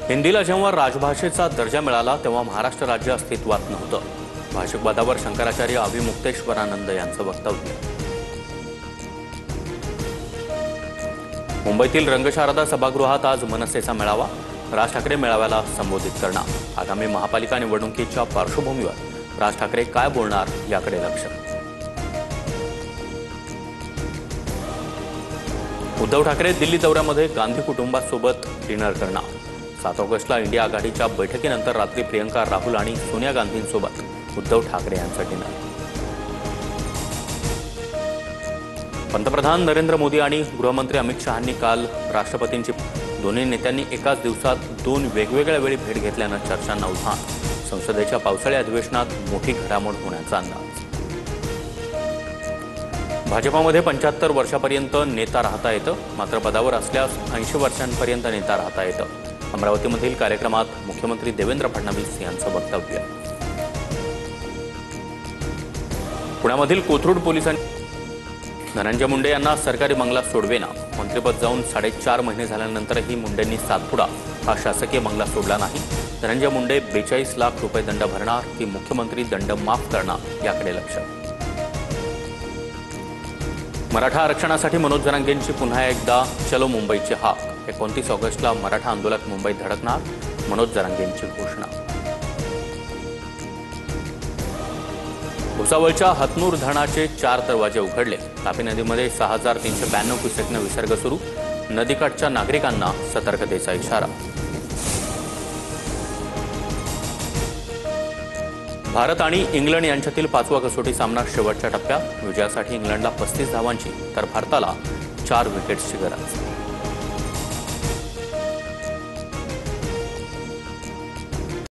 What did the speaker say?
हिंदीला जेव्हा राजभाषेचा दर्जा मिळाला तेव्हा महाराष्ट्र राज्य अस्तित्वात नव्हतं. भाषकवादावर शंकराचार्य अभिमुक्तेश्वरानंद यांचं वक्तव्य. मुंबईतील रंगशारदा सभागृहात आज मनसेचा मेळावा. राज ठाकरे मेळाव्याला संबोधित करणार. आगामी महापालिका निवडणुकीच्या पार्श्वभूमीवर राज ठाकरे काय बोलणार याकडे लक्ष. उद्धव ठाकरे दिल्ली दौऱ्यामध्ये गांधी कुटुंबासोबत डिनर करणार. 7 ऑगस्टला इंडिया आघाडीच्या बैठकीनंतर रात्री प्रियंका, राहुल आणि सोनिया गांधींसोबत उद्धव ठाकरे यांचं डिनर. पंतप्रधान नरेंद्र मोदी आणि गृहमंत्री अमित शहांनी काल राष्ट्रपतींची दोन्ही नेत्यांनी एकाच दिवसात 2 वेगवेगळ्या वेळी भेट घेतल्यानं चर्चांना उधाण. संसदेच्या पावसाळी अधिवेशनात मोठी घडामोड होण्याचा अंदाज. भाजपामध्ये 75 वर्षापर्यंत नेता राहता येतं, मात्र पदावर असल्यास 80 वर्षांपर्यंत नेता राहता येतं. अमरावतीमधील कार्यक्रमात मुख्यमंत्री देवेंद्र फडणवीस यांचं वक्तव्य. पुण्यामधील कोथरूड पोलिसांनी धनंजय मुंडे यांना सरकारी बंगला सोडवेना. मंत्रिपद जाऊन 4.5 महिने झाल्यानंतरही मुंडेंनी सातपुडा हा शासकीय बंगला सोडला नाही. धनंजय मुंडे 42 लाख रुपये दंड भरणार की मुख्यमंत्री दंड माफ करणार याकडे लक्ष. मराठा आरक्षणासाठी मनोज जरांगेंची पुन्हा एकदा चलो मुंबईची हाक. 29 ऑगस्टला मराठा आंदोलक मुंबईत धडकणार, मनोज जरांगेंची घोषणा. भुसावळच्या हतनूर धरणाचे 4 दरवाजे उघडले. तापी नदीमध्ये 6392 क्युसेकनं विसर्ग सुरू. नदीकाठच्या नागरिकांना सतर्कतेचा इशारा. भारत आणि इंग्लंड यांच्यातील 5वा कसोटी सामना शेवटच्या टप्प्यात. विजयासाठी इंग्लंडला 35 धावांची तर भारताला 4 विकेट्सची गरज.